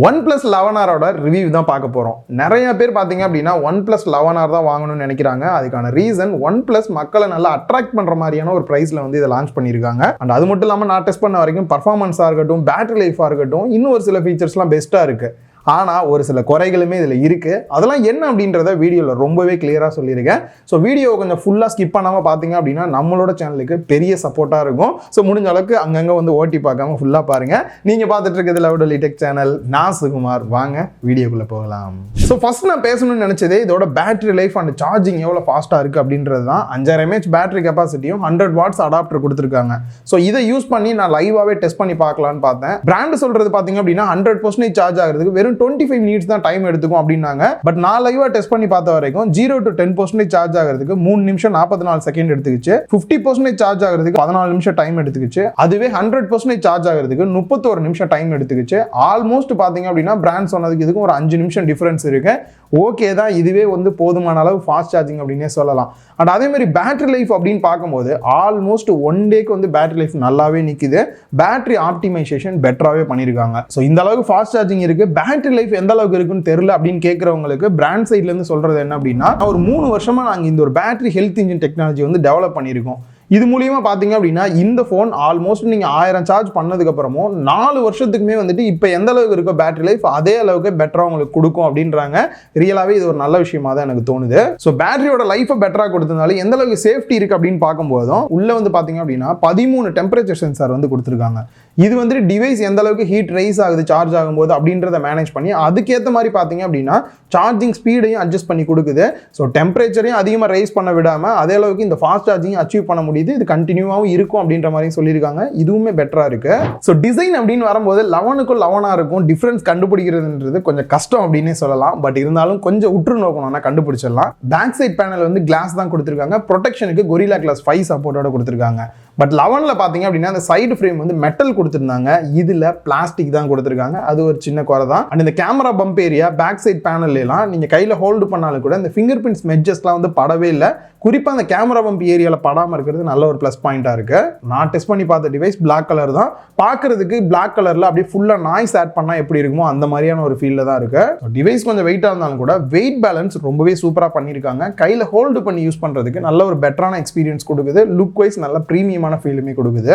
OnePlus 11R review தான் பார்க்க போகிறோம். நிறைய பேர் பார்த்தீங்க அப்படின்னா OnePlus 11R தான் வாங்கணும்னு நினைக்கிறாங்க. அதுக்கான ரீசன் OnePlus மக்களை நல்லா அட்ராக்ட் பண்ணுற மாதிரியான ஒரு ப்ரைஸில் வந்து இதை லான்ச் பண்ணியிருக்காங்க. அண்ட் அது மட்டும் இல்லாமல் நான் டெஸ்ட் பண்ண வரைக்கும் பர்ஃபார்மன்ஸாக இருக்கட்டும், பேட்டரி லைஃபாக இருக்கட்டும், இன்னும் ஒரு சில ஃபீச்சர்ஸ்லாம் பெஸ்ட்டாக இருக்குது. ஆனால் ஒரு சில குறைகளுமே இதில் இருக்குது. அதெல்லாம் என்ன அப்படின்றத வீடியோவில் ரொம்பவே கிளியராக சொல்லியிருக்கேன். ஸோ வீடியோவை கொஞ்சம் ஃபுல்லாக ஸ்கிப் பண்ணாமல் பார்த்தீங்க அப்படின்னா நம்மளோட சேனலுக்கு பெரிய சப்போர்ட்டாக இருக்கும். ஸோ முடிஞ்ச அளவுக்கு அங்கங்கே வந்து ஓட்டி பார்க்காம ஃபுல்லாக பாருங்கள். நீங்கள் பார்த்துட்டு இருக்கிறது லவ்டலி டெக் சேனல். நான் சுகுமார். வாங்க வீடியோக்குள்ளே போகலாம். ஸோ ஃபர்ஸ்ட் நான் பேசணும்னு நினச்சதே இதோட பேட்டரி லைஃப் அண்ட் சார்ஜிங் எவ்வளோ ஃபாஸ்ட்டாக இருக்குது அப்படின்றது தான். 5000 mAh பேட்டரி கெப்பாசிட்டியும் 100 watts அடாப்டர் கொடுத்துருக்காங்க. ஸோ இதை யூஸ் பண்ணி நான் லைவாகவே டெஸ்ட் பண்ணி பார்க்கலான்னு பார்த்தேன். பிராண்ட் சொல்கிறது பார்த்தீங்க அப்படின்னா 100% சார்ஜ் ஆகிறதுக்கு வெறும் 25 minutes தான் டைம் எடுத்துக்கும் அப்படின்னாங்க. பட் நான் லைவா டெஸ்ட் பண்ணி பார்த்த வரைக்கும் 0 to 10% சார்ஜ் ஆகிறதுக்கு 3 நிமிஷம் 44 செகண்ட் எடுத்துக்கிச்சு. 50% சார்ஜ் ஆகிறதுக்கு 14 நிமிஷம் டைம் எடுத்துக்கிச்சு. அதுவே 100% சார்ஜ் ஆகிறதுக்கு 31 நிமிஷம் டைம் எடுத்துக்கிச்சு. ஆல்மோஸ்ட் பாத்தீங்க அப்படின்னா பிராண்ட் சொன்னதுக்கு இதுக்கும் ஒரு 5 நிமிஷம் டிஃபரன்ஸ் இருக்கு. ஓகே தான், இதுவே வந்து போதுமான அளவு ஃபாஸ்ட் சார்ஜிங் அப்படின்னே சொல்லலாம். அண்ட் அதே மாதிரி பேட்டரி லைஃப் அப்படின்னு பார்க்கும்போது ஆல்மோஸ்ட் 1 டேக்கு வந்து பேட்டரி லைஃப் நல்லாவே நிற்குது. பேட்டரி ஆப்டிமைசேஷன் பெட்டராகவே பண்ணியிருக்காங்க. ஸோ இந்த அளவுக்கு ஃபாஸ்ட் சார்ஜிங் இருக்கு. பேட்டரி லைஃப் எந்த அளவுக்கு இருக்குன்னு தெரியல அப்படின்னு கேட்கறவங்களுக்கு பிராண்ட் சைட்ல இருந்து சொல்றது என்ன அப்படின்னா, ஒரு 3 வருஷமா நாங்கள் இந்த ஒரு பேட்டரி ஹெல்த் இன்ஜின் டெக்னாலஜி வந்து டெவலப் பண்ணியிருக்கோம். இது மூலியமா பாத்தீங்க அப்படின்னா இந்த போன் ஆல்மோஸ்ட் நீங்க 1000 சார்ஜ் பண்ணதுக்கு அப்புறமும் 4 வருஷத்துக்குமே வந்துட்டு இப்ப எந்த அளவுக்கு இருக்கோ பேட்டரி லைஃப் அதே அளவுக்கு பெட்டரா உங்களுக்கு கொடுக்கும் அப்படின்றாங்க. ரியலாவே இது ஒரு நல்ல விஷயமா தான் எனக்கு தோணுது. ஸோ பேட்டரியோட லைஃபை பெட்டரா கொடுத்ததுனால எந்த அளவுக்கு சேஃப்டி இருக்கு அப்படின்னு பார்க்கும்போதும் உள்ள வந்து பாத்தீங்க அப்படின்னா 13 டெம்பரேச்சர் சென்சார் வந்து கொடுத்துருக்காங்க. இது வந்துட்டு டிவைஸ் எந்த அளவுக்கு ஹீட் ரைஸ் ஆகுது சார்ஜ் ஆகும்போது அப்படின்றத மேனேஜ் பண்ணி அதுக்கேற்ற மாதிரி பார்த்தீங்க அப்படின்னா சார்ஜிங் ஸ்பீடையும் அட்ஜஸ்ட் பண்ணி கொடுக்குது. ஸோ டெம்பரேச்சரையும் அதிகமாக ரைஸ் பண்ண விடாமல் அதே அளவுக்கு இந்த ஃபாஸ்ட் சார்ஜிங் அச்சீவ் பண்ண முடியுது. இது கண்டினியூவாகவும் இருக்கும் அப்படின்ற மாதிரி சொல்லியிருக்காங்க. இதுவுமே பெட்டராக இருக்கு. ஸோ டிசைன் அப்படின்னு வரும்போது 11க்கும் 11R டிஃபரன்ஸ் கண்டுபிடிக்கிறதுன்றது கொஞ்சம் கஷ்டம் அப்படின்னே சொல்லலாம். பட் இருந்தாலும் கொஞ்சம் உற்று நோக்கணும்னா கண்டுபிடிச்சிடலாம். பேக் சைட் பேனல் வந்து கிளாஸ் தான் கொடுத்துருக்காங்க. ப்ரொடெக்ஷனுக்கு Gorilla Glass 5 சப்போர்ட்டோட கொடுத்துருக்காங்க. பட் 11ல பார்த்தீங்க அப்படின்னா அந்த சைடு ஃப்ரேம் வந்து மெட்டல் கொடுத்துருந்தாங்க. இதுல பிளாஸ்டிக் தான் கொடுத்துருக்காங்க. அது ஒரு சின்ன குறை தான். அண்ட் இந்த camera bump area back side panel எல்லாம் நீங்க கையில ஹோல்டு பண்ணாலும் கூட இந்த ஃபிங்கர் பிரிண்ட்ஸ் மெட்ஜஸ்லாம் வந்து படவே இல்லை. குறிப்பா அந்த கேமரா பம்ப் ஏரியால படாம இருக்கிறது நல்ல ஒரு பிளஸ் பாயிண்டா இருக்கு. நான் டெஸ்ட் பண்ணி பார்த்த டிவைஸ் பிளாக் கலர் தான். பார்க்கிறதுக்கு பிளாக் கலர்ல அப்படியே ஃபுல்லா நாய்ஸ் ஆட் பண்ணா எப்படி இருக்குமோ அந்த மாதிரியான ஒரு ஃபீல்ல தான் இருக்கு. டிவைஸ் கொஞ்சம் வெயிட்டா இருந்தாலும் கூட வெயிட் பேலன்ஸ் ரொம்பவே சூப்பரா பண்ணிருக்காங்க. கையில ஹோல்டு பண்ணி யூஸ் பண்றதுக்கு நல்ல ஒரு பெட்டரான எக்ஸ்பீரியன்ஸ் கொடுக்குது. லுக் வைஸ் நல்ல பிரீமியமான ஃபீலுமே கொடுக்குது.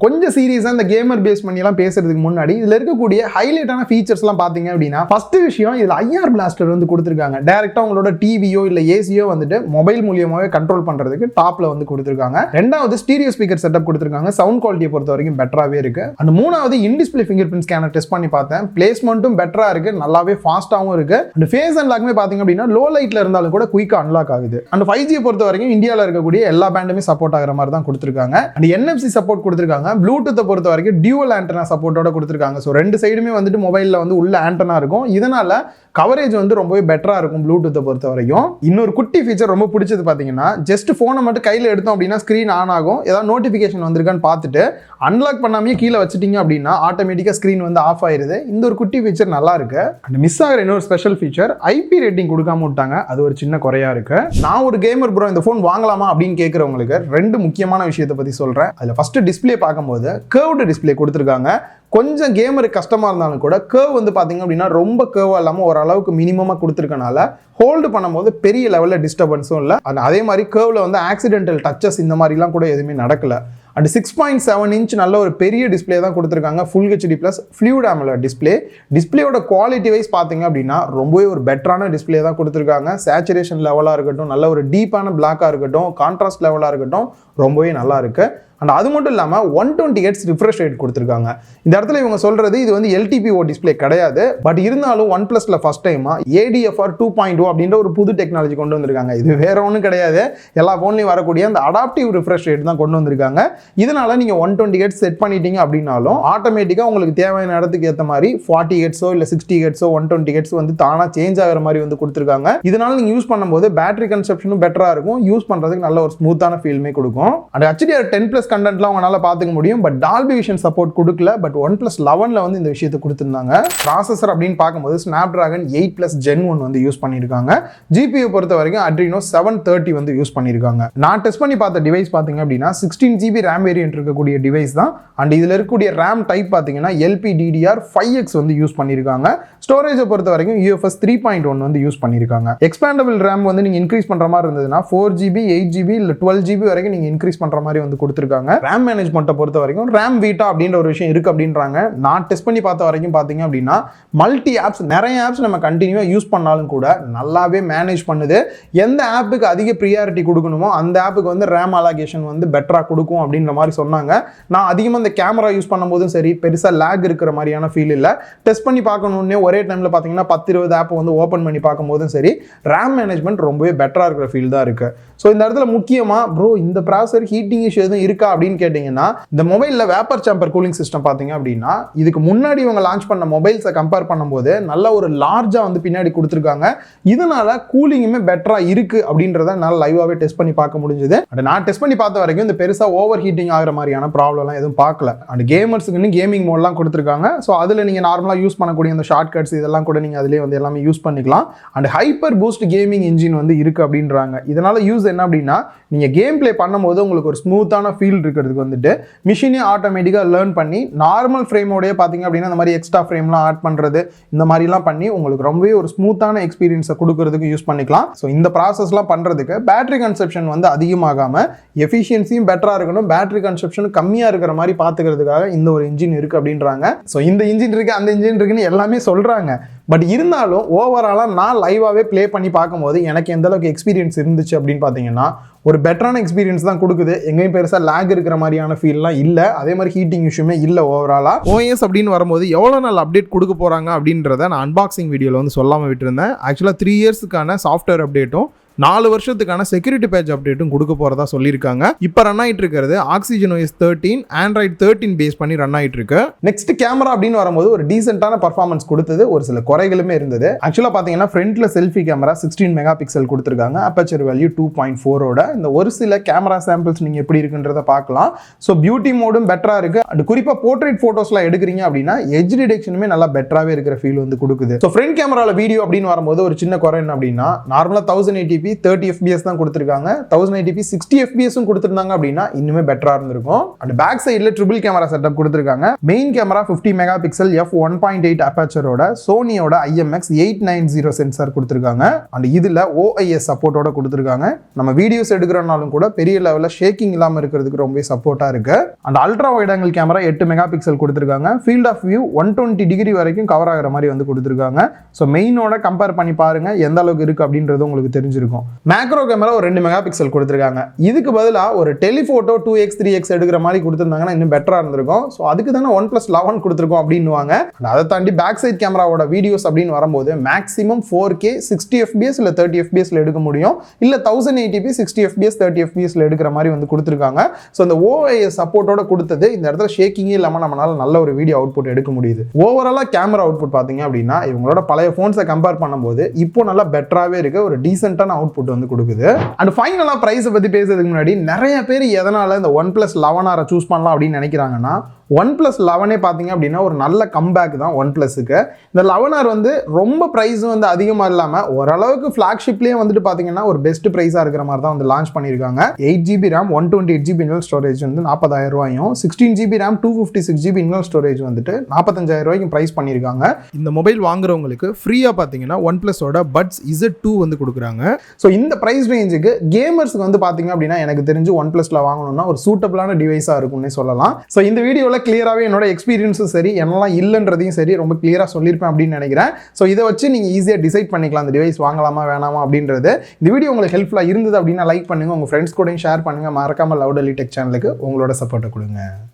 கொஞ்சம் சீரியஸா இந்த கேமர் பேஸ் பண்ணி எல்லாம் பேசுறதுக்கு முன்னாடி இதுல இருக்கக்கூடிய ஹைலைட்டான ஃபீச்சர்ஸ் எல்லாம் பாத்தீங்க அப்படின்னா ஃபர்ஸ்ட் விஷயம் இதுல IR பிளாஸ்டர் வந்து கொடுத்துருக்காங்க. டைரக்டா உங்களோட டிவியோ இல்ல ஏசியோ வந்துட்டு மொபைல் மூலியமாவே கண்ட்ரோல் பண்றதுக்கு டாப்ல வந்து கொடுத்துருக்காங்க. ரெண்டாவது ஸ்டீரியோ ஸ்பீக்கர் செட்டப் கொடுத்துருக்காங்க. சவுண்ட் குவாலிட்டியை பொறுத்த வரைக்கும் பெட்டராவே இருக்கு. அண்ட் மூணாவது இன் display finger print scanner test பண்ணி பார்த்தேன். பிளேஸ்மெண்ட்டும் பெட்டரா இருக்கு. நல்லாவே ஃபாஸ்டாவும் இருக்கு. அண்ட் ஃபேஸ் அன்லாக்மே பாத்தீங்க அப்படின்னா லோ லைட்ல இருந்தாலும் கூட குயிக்கா அன்லாக் ஆகுது. அண்ட் 5G பொறுத்த வரைக்கும் இந்தியாவில் இருக்கக்கூடிய எல்லா பேண்டுமே சப்போர்ட் ஆகிற மாதிரி தான் கொடுத்துருக்காங்க. அண்ட் NFC சப்போர்ட் கொடுத்துருக்காங்க. ப்ளூடூத்தை பொறுத்த வரைக்கும் டியூவல் ஆண்டனா சப்போர்ட்டோட கொடுத்துருக்காங்க. ஸோ 2 சைடுமே வந்துட்டு மொபைலில் வந்து உள்ள ஆண்டனா இருக்கும். இதனால கவரேஜ் வந்து ரொம்பவே பெட்டரா இருக்கும் ப்ளூடூத்தை பொறுத்த வரைக்கும். இன்னொரு குட்டி ஃபீச்சர் ரொம்ப பிடிச்சது பார்த்தீங்கன்னா ஜஸ்ட் ஃபோனை மட்டும் கையில் எடுத்தோம் அப்படின்னா ஸ்க்ரீன் ஆன் ஆகும். ஏதாவது நோட்டிஃபிகேஷன் வந்திருக்கான்னு பார்த்துட்டு அன்லாக் பண்ணாமே கீழே வச்சுட்டீங்க அப்படின்னா ஆட்டோமேட்டிக்காக ஸ்க்ரீன் வந்து ஆஃப் ஆயிருது. இந்த ஒரு குட்டி ஃபீச்சர் நல்லா இருக்கு. அண்ட் மிஸ் ஆகிற இன்னொரு ஸ்பெஷல் ஃபீச்சர் IP ரேட்டிங் கொடுக்காம விட்டாங்க. அது ஒரு சின்ன குறையா இருக்கு. நான் ஒரு கேமர் ப்ரோ இந்த ஃபோன் வாங்கலாமா அப்படின்னு கேட்குறவங்களுக்கு 2 முக்கியமான விஷயத்தை பற்றி சொல்கிறேன். அதில் ஃபர்ஸ்ட் டிஸ்பிளே பார்க்கும்போது கர்வ்டு டிஸ்பிளே கொடுத்துருக்காங்க. கொஞ்சம் கேமருக்கு கஷ்டமாக இருந்தாலும் கூட கர்வ் வந்து பார்த்தீங்க அப்படின்னா ரொம்ப கர்வாக இல்லாமல் ஓரளவுக்கு மினிமமாக கொடுத்துருக்கனால ஹோல்டு பண்ணும்போது பெரிய லெவலில் டிஸ்டர்பன்ஸும் இல்லை. அதே மாதிரி கர்வில் வந்து ஆக்சிடென்டல் டச்சஸ் இந்த மாதிரிலாம் கூட எதுவுமே நடக்கல. அண்ட் 6.7 inch நல்ல ஒரு பெரிய டிஸ்பிளே தான் கொடுத்துருக்காங்க. Full HD plus fluid AMOLED display. டிஸ்பிளேயோட குவாலிட்டி வைஸ் பார்த்தீங்க அப்படின்னா ரொம்பவே ஒரு பெட்டரான டிஸ்பிளே தான் கொடுத்துருக்காங்க. சேச்சுரேஷன் லெவலாக இருக்கட்டும், நல்ல ஒரு டீப்பான பிளாக்காக இருக்கட்டும், கான்ட்ராஸ்ட் லெவலாக இருக்கட்டும், ரொம்பவே நல்லா இருக்கு. அண்ட் அது மட்டும் இல்லாமல் 120 Hz ரிஃப்ரெஷ் ரேட் கொடுத்துருக்காங்க. இந்த இடத்துல இவங்க சொல்றது இது வந்து LTPO டிஸ்பிளே கிடையாது. பட் இருந்தாலும் OnePlusல ஃபர்ஸ்ட் டைமா ADFR 2.0 அப்படின்ற ஒரு புது டெக்னாலஜி கொண்டு வந்திருக்காங்க. இது வேற ஒன்றும் கிடையாது. எல்லா ஃபோன்லையும் வரக்கூடிய அந்த அடாப்டிவ் ரிஃப்ரெஷ் ரேட் தான் கொண்டு வந்திருக்காங்க. இதனால நீங்க 120 Hz செட் பண்ணிட்டீங்க அப்படின்னாலும் ஆட்டோமேட்டிக்கா உங்களுக்கு தேவையான இடத்துக்கு ஏற்ற மாதிரி 40 Hz இல்ல 60 Hz 120 Hz வந்து தானா சேஞ்ச் ஆகிற மாதிரி வந்து கொடுத்துருக்காங்க. இதனால நீங்க யூஸ் பண்ணும்போது பேட்டரி கன்சப்ஷனும் பெட்டரா இருக்கும். யூஸ் பண்றதுக்கு நல்ல ஒரு ஸ்மூத்தான ஃபீல்மே கொடுக்கும். அண்ட் HDR 10+ இமேஜஸ் கண்டென்ட்லாம் உங்களால் பார்த்துக்க முடியும். பட் டால்பி விஷன் சப்போர்ட் கொடுக்கல. பட் OnePlus 11ல வந்து இந்த விஷயத்தை கொடுத்துருந்தாங்க. ப்ராசஸர் அப்படின்னு பார்க்கும்போது Snapdragon 8+ Gen 1 வந்து யூஸ் பண்ணியிருக்காங்க. GPU பொறுத்த வரைக்கும் Adreno 730 வந்து யூஸ் பண்ணியிருக்காங்க. நான் டெஸ்ட் பண்ணி பார்த்த டிவைஸ் பார்த்தீங்க அப்படின்னா 16GB RAM வேரியன்ட் இருக்கக்கூடிய டிவைஸ் தான். அண்ட் இதில் இருக்கக்கூடிய RAM டைப் பார்த்தீங்கன்னா LPDDR5X வந்து யூஸ் பண்ணியிருக்காங்க. ஸ்டோரேஜை பொறுத்த வரைக்கும் UFS 3.1 வந்து யூஸ் பண்ணியிருக்காங்க. எக்ஸ்பேண்டபிள் RAM வந்து நீங்கள் இன்க்ரீஸ் பண்ணுற மாதிரி இருந்ததுன்னா 4GB 8GB இல்லை 12GB வரைக்கும் நீங்கள் இன்க்ரீஸ் பண்ணுற மாதிரி வந்து கொடுத்துருக்காங்க. RAM மேனேஜ்மெண்ட்டை பொறுத்த வரைக்கும் RAM Vita அப்படின்ற ஒரு விஷயம் இருக்குது அப்படின்றாங்க. நான் டெஸ்ட் பண்ணி பார்த்த வரைக்கும் பார்த்தீங்க அப்படின்னா மல்டி ஆப்ஸ் நிறைய ஆப்ஸ் நம்ம கண்டினியூவாக யூஸ் பண்ணாலும் கூட நல்லாவே மேனேஜ் பண்ணுது. எந்த ஆப்புக்கு அதிக ப்ரியாரிட்டி கொடுக்கணுமோ அந்த ஆப்புக்கு வந்து RAM அலோகேஷன் வந்து பெட்டராக கொடுக்கும் அப்படின்ற மாதிரி சொன்னாங்க. நான் அதிகமாக இந்த கேமரா யூஸ் பண்ணும்போதும் சரி பெருசாக லேக் இருக்கிற மாதிரியான ஃபீல் இல்லை. டெஸ்ட் பண்ணி பார்க்கணுன்னே ஒரே டைமில் பார்த்தீங்கன்னா 10-20 ஆப் வந்து ஓப்பன் பண்ணி பார்க்கும்போதும் சரி RAM மேனேஜ்மெண்ட் ரொம்பவே பெட்டராக இருக்கிற ஃபீல் தான் இருக்குது. ஸோ இந்த இடத்துல முக்கியமாக ப்ரோ இந்த ப்ராசர் ஹீட்டிங் இஷ்யூ எதுவும் இருக்கா அப்படின்னு கேட்டிங்கன்னா இந்த மொபைலில் வேப்பர் சேம்பர் கூலிங் சிஸ்டம் பார்த்தீங்க அப்படின்னா இதுக்கு முன்னாடி இவங்க லான்ச் பண்ண மொபைல்ஸை கம்பேர் பண்ணும்போது நல்ல ஒரு லார்ஜாக வந்து பின்னாடி கொடுத்துருக்காங்க. இதனால கூலிங்குமே பெட்டராக இருக்குது அப்படின்றத என்னால் லைவாகவே டெஸ்ட் பண்ணி பார்க்க முடிஞ்சது. அண்ட் நான் டெஸ்ட் பண்ணி பார்த்த வரைக்கும் இந்த பெருசாக ஓவர் ஹீட்டிங் ஆகிற மாதிரியான ப்ராப்ளம்லாம் எதுவும் பார்க்கல. அண்ட் கேமர்ஸுக்குன்னு கேமிங் மோட்லாம் கொடுத்துருக்காங்க. ஸோ அதில் நீங்கள் நார்மலாக யூஸ் பண்ணக்கூடிய அந்த ஷார்ட் கட்ஸ் இதெல்லாம் கூட நீங்கள் அதிலே வந்து எல்லாமே யூஸ் பண்ணிக்கலாம். And hyper boost gaming engine வந்து இருக்குது அப்படின்றாங்க. இதனால் யூஸ் என்ன அப்படின்னா நீங்கள் கேம் பிளே பண்ணும்போது உங்களுக்கு ஒரு ஸ்மூத்தான ஃபீல் இருக்கிறதுக்கு வந்துட்டு மிஷினே ஆட்டோமேட்டிக்காக லேர்ன் பண்ணி நார்மல் ஃப்ரேமோடய பார்த்தீங்க அப்படின்னா இந்த மாதிரி எக்ஸ்ட்ரா ஃப்ரேம்லாம் ஆட் பண்ணுறது இந்த மாதிரிலாம் பண்ணி உங்களுக்கு ரொம்பவே ஒரு ஸ்மூத்தான எக்ஸ்பீரியன்ஸை கொடுக்கறதுக்கு யூஸ் பண்ணிக்கலாம். ஸோ இந்த ப்ராசஸ்லாம் பண்ணுறதுக்கு பேட்டரி கன்சப்ஷன் வந்து அதிகமாகாமல் எஃபிஷியன்சியும் பெட்டராக இருக்கணும், பேட்டரி கன்சப்ஷன் கம்மியாக இருக்கிற மாதிரி பார்த்துக்கிறதுக்காக இந்த ஒரு இன்ஜின் இருக்குது அப்படின்றாங்க. ஸோ இந்த இன்ஜின் இருக்குது அந்த இன்ஜின் இருக்குன்னு எல்லாமே சொல்கிறாங்க. பட் இருந்தாலும் ஓவராலாக நான் லைவாகவே ப்ளே பண்ணி பார்க்கும்போது எனக்கு எந்த அளவுக்கு எக்ஸ்பீரியன்ஸ் இருந்துச்சு அப்படின்னு பார்த்தீங்கன்னா ஒரு பெட்டரான எக்ஸ்பீரியன்ஸ் தான் கொடுக்குது. எங்கேயும் பெருசாக லேக் இருக்கிற மாதிரியான ஃபீல்லாம் இல்லை. அதே மாதிரி ஹீட்டிங் இஷ்யூமே இல்லை. ஓவராலாக OS அப்படின்னு வரும்போது எவ்வளோ நாள் அப்டேட் கொடுக்க போகிறாங்க அப்படின்றத நான் அன்பாக்சிங் வீடியோவில் வந்து சொல்லாமல் விட்டுருந்தேன். ஆக்சுவலாக 3 இயர்ஸுக்கான சாஃப்ட்வேர் அப்டேட்டும் 4 வருஷத்துக்கான செக்யூரிட்டி பேட்ச் அப்டேட்டும் கொடுக்க போகிறதா சொல்லியிருக்காங்க. இப்போ ரன் ஆகிட்டு இருக்கிறது ஆக்சிஜன் OS 13 Android 13 பேஸ் பண்ணி ரன் ஆகிட்டு இருக்கு. நெக்ஸ்ட் கேமரா அப்படின்னு வரும்போது ஒரு டீசென்ட்டான பர்ஃபார்மன்ஸ் கொடுத்தது, ஒரு சில குறைகளுமே இருந்தது. ஆக்சுவலாக பார்த்தீங்கன்னா ஃப்ரண்ட்ல செல்ஃபி கேமரா 16 மெகா பிக்சல் கொடுத்துருக்காங்க. அப்பச்சர் வேல்யூ 2.4ஓட. இந்த ஒரு சில கேமரா சாம்பிள்ஸ் நீங்கள் எப்படி இருக்குன்றத பார்க்கலாம். ஸோ பியூட்டி மோடும் பெட்டராக இருக்குது. அண்ட் குறிப்பாக போர்ட்ரேட் ஃபோட்டோஸ்லாம் எடுக்கிறீங்க அப்படின்னா எட்ஜ் டிடெக்ஷனுமே நல்லா பெட்டராகவே இருக்கிற ஃபீல் வந்து கொடுக்குது. ஸோ ஃப்ரண்ட் கேமராவில் வீடியோ அப்படின்னு வரும்போது ஒரு சின்ன குறை என்ன அப்படின்னா நார்மலாக 1080p 30 fps தான் கொடுத்திருக்காங்க. 1080p 60 fps கொடுத்திருந்தாங்க அப்படின்னா இன்னுமே பெட்டரா இருந்திருக்கும். அண்ட் பேக் சைடுல ட்ரிபிள் கேமரா செட்டப் கொடுத்திருக்காங்க. Main camera 50 mega pixel f1.8 அப்பேச்சரோட சோனியோட IMX 890 sensor கொடுத்திருக்காங்க. அண்ட் இதுல OIS சப்போர்ட்டோட கொடுத்திருக்காங்க. நம்ம வீடியோஸ் எடுக்கிறனாலும் கூட பெரிய லெவல்ல ஷேக்கிங் இல்லாம இருக்கிறதுக்கு ரொம்ப சப்போர்ட்டா இருக்கு. And ultra wide angle camera 8 mega pixel கொடுத்திருக்காங்க. ஃபீல்ட் ஆஃப் வியூ 120 டிகிரி வரைக்கும் கவர் ஆகிற மாதிரி வந்து கொடுத்திருக்காங்க. ஸோ மெயினோட கம்பேர் பண்ணி பாருங்க எந்த அளவுக்கு இருக்கு அப்படின்றது உங்களுக்கு தெரிஞ்சிருக்கும். மேக்ரோ கேமரா ஒரு 2 மெகா பிக்சல் கொடுத்துருக்காங்க. இதுக்கு பதிலாக ஒரு டெலிஃபோட்டோ 2x 3x எடுக்கிற மாதிரி கொடுத்துருந்தாங்கன்னா இன்னும் பெட்டராக இருந்திருக்கும். ஸோ அதுக்கு தானே OnePlus 11 கொடுத்துருக்கோம் அப்படின்னுவாங்க. அதை தாண்டி பேக் சைட் கேமராவோட வீடியோஸ் அப்படின்னு வரும்போது மேக்ஸிமம் 4K 60 fps இல்லை 30 fps எடுக்க முடியும். இல்லை 1080p 60 fps 30 fps எடுக்கிற மாதிரி வந்து கொடுத்துருக்காங்க. ஸோ இந்த OIS சப்போர்ட்டோட கொடுத்தது இந்த இடத்துல ஷேக்கிங்கே இல்லாமல் நம்மளால நல்ல ஒரு வீடியோ அவுட்புட் எடுக்க முடியுது. ஓவராலாக கேமரா அவுட்புட் பார்த்தீங்க அப்படின்னா இவங்களோட பழைய ஃபோன்ஸை கம்பேர் பண்ணும்போது இப்போ நல்லா பெட்டராகவே இருக்கு. ஒரு டீசென்ட்டான அவுட்புட் வந்து கொடுக்குது. அண்ட் ஃபைனலா பிரைஸ் பத்தி பேசுறதுக்கு முன்னாடி நிறைய பேர் எதனால இந்த OnePlus 11R சூஸ் பண்ணலாம் அப்படின்னு நினைக்கிறாங்கன்னா OnePlus 11 பார்த்தீங்க அப்படின்னா ஒரு நல்ல கம்பேக் தான் OnePlusக்கு. இந்த 11R வந்து ரொம்ப ப்ரைஸும் வந்து அதிகமாக இல்லாமல் ஓரளவுக்கு ஃப்ளாக்ஷிப்லேயே வந்துட்டு பார்த்தீங்கன்னா ஒரு பெஸ்ட் ப்ரைஸாக இருக்கிற மாதிரி தான் வந்து லான்ச் பண்ணியிருக்காங்க. 8GB RAM 128GB internal storage வந்து 40,000 ரூபாயும், 16GB RAM 256GB internal storage வந்துட்டு 45,000 ரூபாய்க்கு ப்ரைஸ் பண்ணியிருக்காங்க. இந்த மொபைல் வாங்குறவங்களுக்கு ஃப்ரீயாக பார்த்தீங்கன்னா OnePluஸோட பட்ஸ் Z2 வந்து கொடுக்குறாங்க. ஸோ இந்த ப்ரைஸ் ரேஞ்சுக்கு கேமர்ஸுக்கு வந்து பார்த்தீங்க அப்படின்னா எனக்கு தெரிஞ்சு OnePlusல வாங்கணும்னா ஒரு சூட்டபிளான டிவைஸாக இருக்கும்னே சொல்லலாம். ஸோ இந்த வீடியோவில் கிளியராகவே என்னோட எக்ஸ்பீரியன்ஸும் சரி என்னெல்லாம் இல்லைன்றதையும் சரி ரொம்ப கிளியராக சொல்லியிருப்பேன் அப்படின்னு நினைக்கிறேன். ஸோ இதை வச்சு நீங்கள் ஈஸியாக டிசைட் பண்ணிக்கலாம் அந்த டிவைஸ் வாங்கலாமா வேணாமா அப்படின்றது. இந்த வீடியோ உங்களுக்கு ஹெல்ப்ஃபுல்லாக இருந்தது அப்படின்னா லைக் பண்ணுங்கள், உங்கள் ஃப்ரெண்ட்ஸ் கூடயும் ஷேர் பண்ணுங்கள். மறக்காமல் லவுட் டெக் சேனலுக்கு உங்களோட சப்போர்ட்டை கொடுங்க.